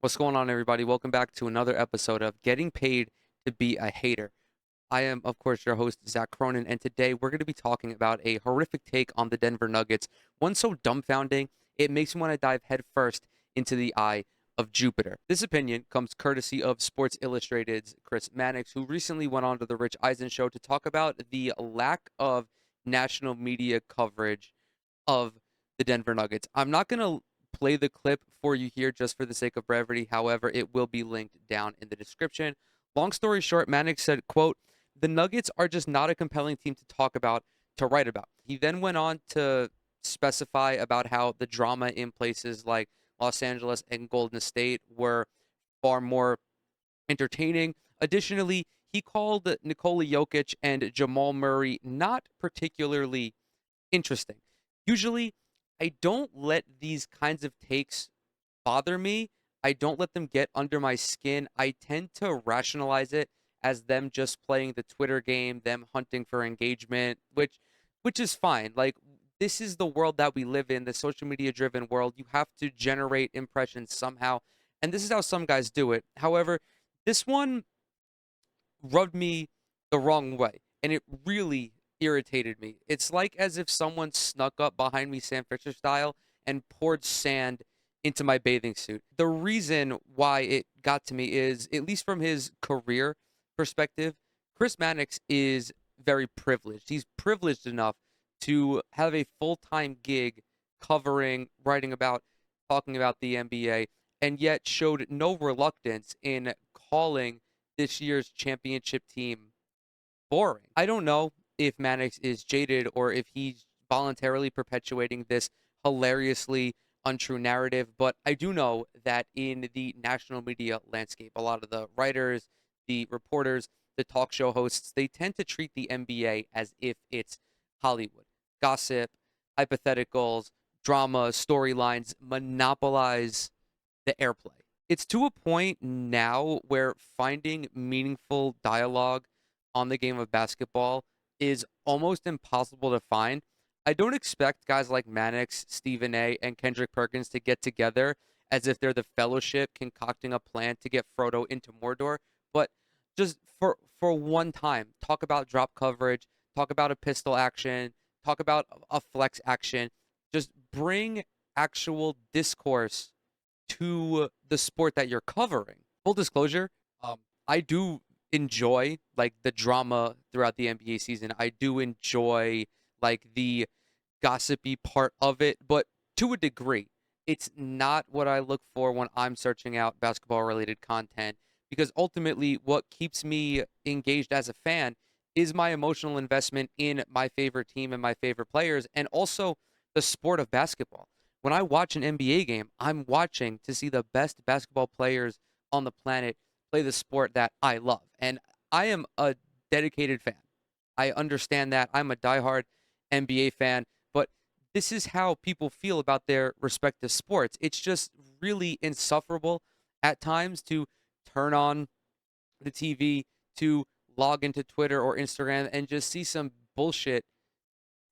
What's going on, everybody? Welcome back to another episode of Getting Paid to Be a Hater. I am, of course, your host, Zach Cronin, and today we're going to be talking about a horrific take on the Denver Nuggets, one so dumbfounding it makes me want to dive headfirst into the eye of Jupiter. This opinion comes courtesy of Sports Illustrated's Chris Mannix, who recently went on to the Rich Eisen show to talk about the lack of national media coverage of the Denver Nuggets. I'm not going to play the clip for you here just for the sake of brevity. However, it will be linked down in the description. Long story short, Mannix said, quote, "The Nuggets are just not a compelling team to talk about, to write about." He then went on to specify about how the drama in places like Los Angeles and Golden State were far more entertaining. Additionally, he called Nikola Jokic and Jamal Murray not particularly interesting. Usually, I don't let these kinds of takes bother me. I don't let them get under my skin. I tend to rationalize it as them just playing the Twitter game, them hunting for engagement, which is fine. Like, this is the world that we live in, the social media driven world. You have to generate impressions somehow, and this is how some guys do it. However, this one rubbed me the wrong way, and it really irritated me. It's like as if someone snuck up behind me, Sam Fisher style, and poured sand into my bathing suit. The reason why it got to me is, at least from his career perspective, Chris Mannix is very privileged. He's privileged enough to have a full-time gig covering, writing about, talking about the NBA, and yet showed no reluctance in calling this year's championship team boring. I don't know if Mannix is jaded or if he's voluntarily perpetuating this hilariously untrue narrative, but I do know that in the national media landscape, a lot of the writers, the reporters, the talk show hosts, they tend to treat the NBA as if it's Hollywood. Gossip, hypotheticals, drama, storylines monopolize the airplay. It's to a point now where finding meaningful dialogue on the game of basketball is almost impossible to find. I don't expect guys like Mannix, Stephen A, and Kendrick Perkins to get together as if they're the Fellowship concocting a plan to get Frodo into Mordor, but just for one time, talk about drop coverage, talk about a pistol action, talk about a flex action, just bring actual discourse to the sport that you're covering. Full disclosure, I do enjoy like the drama throughout the NBA season. I do enjoy like the gossipy part of it, but to a degree. It's not what I look for when I'm searching out basketball related content, because ultimately what keeps me engaged as a fan is my emotional investment in my favorite team and my favorite players, and also the sport of basketball. When I watch an NBA game, I'm watching to see the best basketball players on the planet play the sport that I love. And I am a dedicated fan. I understand that. I'm a diehard NBA fan, but this is how people feel about their respective sports. It's just really insufferable at times to turn on the TV, to log into Twitter or Instagram and just see some bullshit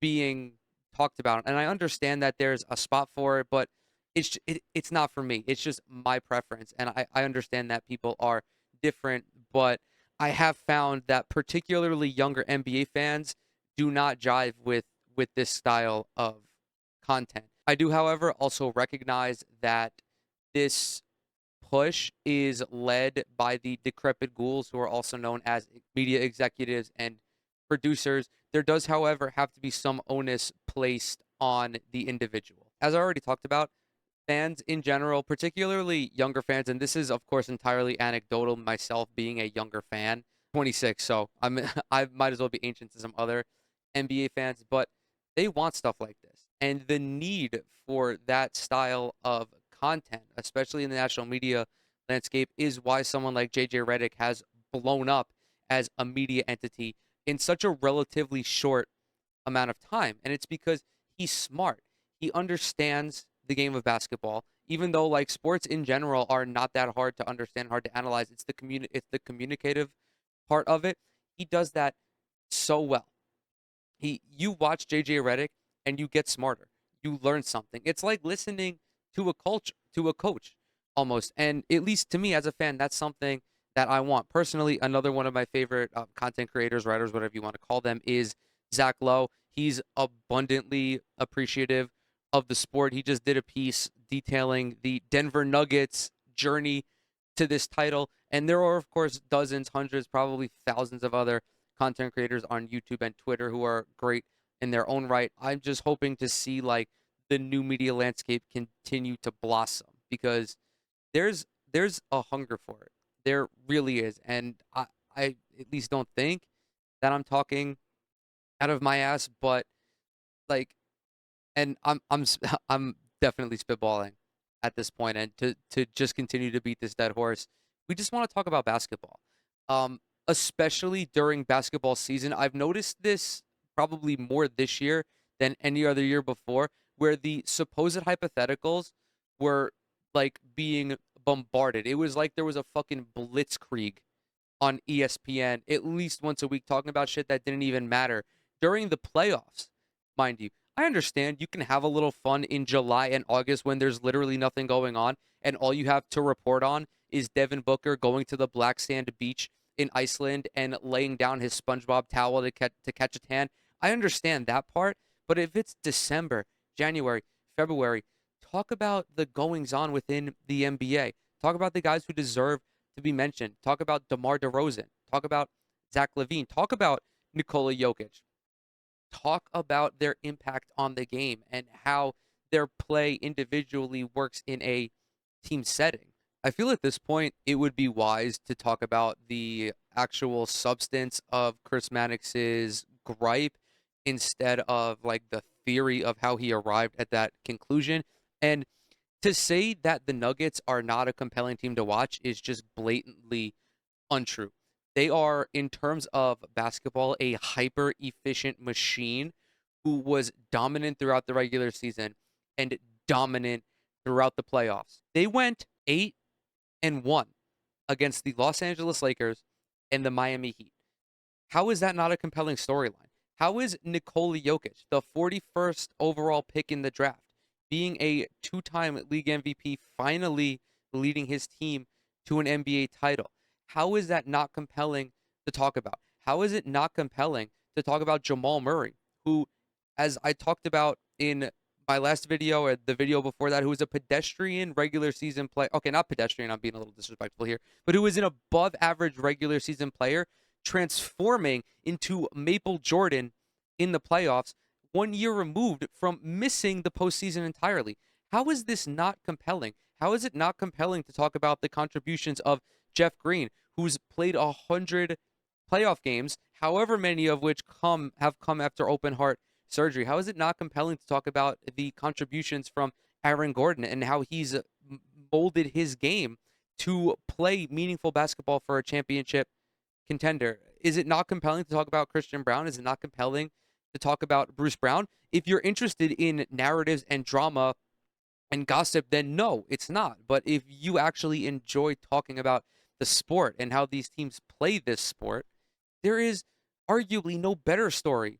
being talked about. And I understand that there's a spot for it, but it's not for me. It's just my preference. And I understand that people are different, but I have found that particularly younger NBA fans do not jive with this style of content. I do, however, also recognize that this push is led by the decrepit ghouls who are also known as media executives and producers. There does, however, have to be some onus placed on the individual. As I already talked about, fans in general, particularly younger fans, and this is, of course, entirely anecdotal, myself being a younger fan, 26, so I might as well be ancient to some other NBA fans, but they want stuff like this. And the need for that style of content, especially in the national media landscape, is why someone like JJ Redick has blown up as a media entity in such a relatively short amount of time. And it's because he's smart. He understands the game of basketball, even though like sports in general are not that hard to understand, hard to analyze. It's the communicative part of it. He does that so well. You watch JJ Redick and you get smarter. You learn something. It's like listening to a coach. almost. And at least to me as a fan, that's something that I want. Personally, another one of my favorite content creators, writers, whatever you want to call them, is Zach Lowe. He's abundantly appreciative of the sport. He just did a piece detailing the Denver Nuggets journey to this title. And there are, of course, dozens, hundreds, probably thousands of other content creators on YouTube and Twitter who are great in their own right. I'm just hoping to see like the new media landscape continue to blossom because there's there's a hunger for it. There really is. And I at least don't think that I'm talking out of my ass, but like and I'm definitely spitballing at this point, and to just continue to beat this dead horse, we just want to talk about basketball. Um, Especially during basketball season, I've noticed this probably more this year than any other year before, where the supposed hypotheticals were like being bombarded. It was like there was a fucking blitzkrieg on ESPN at least once a week talking about shit that didn't even matter during the playoffs, mind you. I understand you can have a little fun in July and August when there's literally nothing going on and all you have to report on is Devin Booker going to the black sand beach in Iceland and laying down his SpongeBob towel to catch a tan. I understand that part, but if it's December, January, February, talk about the goings on within the NBA. Talk about the guys who deserve to be mentioned. Talk about DeMar DeRozan. Talk about Zach LaVine. Talk about Nikola Jokic. Talk about their impact on the game and how their play individually works in a team setting. I feel at this point it would be wise to talk about the actual substance of Chris Mannix's gripe instead of like the theory of how he arrived at that conclusion. And to say that the Nuggets are not a compelling team to watch is just blatantly untrue. They are, in terms of basketball, a hyper efficient machine who was dominant throughout the regular season and dominant throughout the playoffs. They went 8-1 against the Los Angeles Lakers and the Miami Heat. How is that not a compelling storyline? How is Nikola Jokic, the 41st overall pick in the draft, being a two-time league MVP, finally leading his team to an NBA title? How is that not compelling to talk about? How is it not compelling to talk about Jamal Murray, who, as I talked about in my last video or the video before that, who was a pedestrian regular season player? Okay, not pedestrian, I'm being a little disrespectful here, but who was an above average regular season player transforming into Maple Jordan in the playoffs 1 year removed from missing the postseason entirely. How is this not compelling? How is it not compelling to talk about the contributions of Jeff Green, who's played 100 playoff games, however many of which have come after open heart surgery? How is it not compelling to talk about the contributions from Aaron Gordon and how he's molded his game to play meaningful basketball for a championship contender? Is it not compelling to talk about Christian Brown? Is it not compelling to talk about Bruce Brown? If you're interested in narratives and drama and gossip, then no, it's not. But if you actually enjoy talking about the sport and how these teams play this sport, there is arguably no better story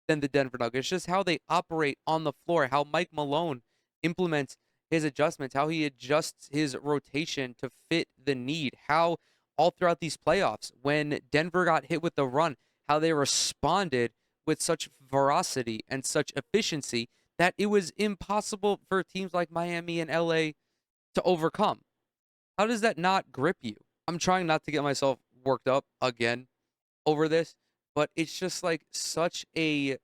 than the Denver Nuggets. Just how they operate on the floor, how Mike Malone implements his adjustments, how he adjusts his rotation to fit the need, how all throughout these playoffs, when Denver got hit with the run, how they responded with such ferocity and such efficiency that it was impossible for teams like Miami and LA to overcome. How does that not grip you? I'm trying not to get myself worked up again over this, but it's just like such a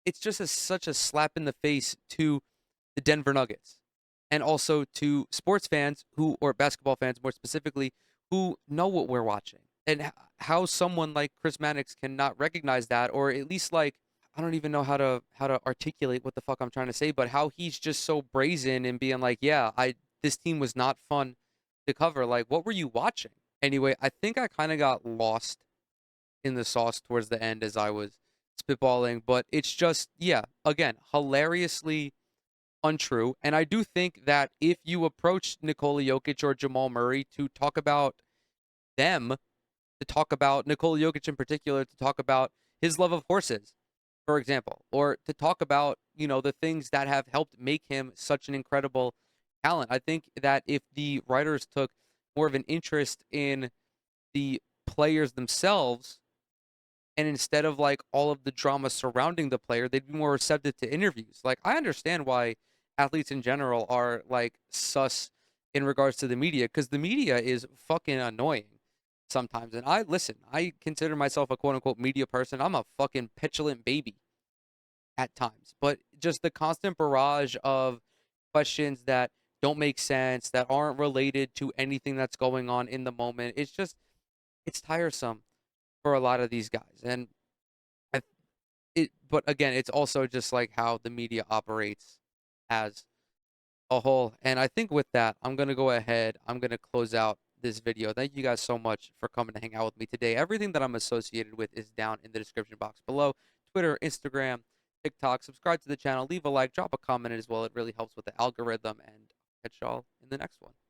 slap in the face to the Denver Nuggets and also to sports fans who, or basketball fans more specifically, who know what we're watching and how someone like Chris Mannix cannot recognize that, or at least like, I don't even know how to articulate what the fuck I'm trying to say, but how he's just so brazen and being like, yeah, this team was not fun to cover. Like, what were you watching? Anyway, I think I kind of got lost in the sauce towards the end as I was spitballing, but it's just, yeah, again, hilariously untrue. And I do think that if you approach Nikola Jokic or Jamal Murray to talk about them, to talk about Nikola Jokic in particular, to talk about his love of horses, for example, or to talk about, the things that have helped make him such an incredible talent. I think that if the writers took more of an interest in the players themselves, and instead of like all of the drama surrounding the player, they'd be more receptive to interviews. Like, I understand why athletes in general are like sus in regards to the media, because the media is fucking annoying sometimes. And I consider myself a quote unquote media person. I'm a fucking petulant baby at times, but just the constant barrage of questions that don't make sense, that aren't related to anything that's going on in the moment, it's tiresome for a lot of these guys. And I but again, it's also just like how the media operates as a whole. And I think with that, I'm gonna go ahead. I'm gonna close out this video. Thank you guys so much for coming to hang out with me today. Everything that I'm associated with is down in the description box below. Twitter, Instagram, TikTok. Subscribe to the channel. Leave a like. Drop a comment as well. It really helps with the algorithm. And catch y'all in the next one.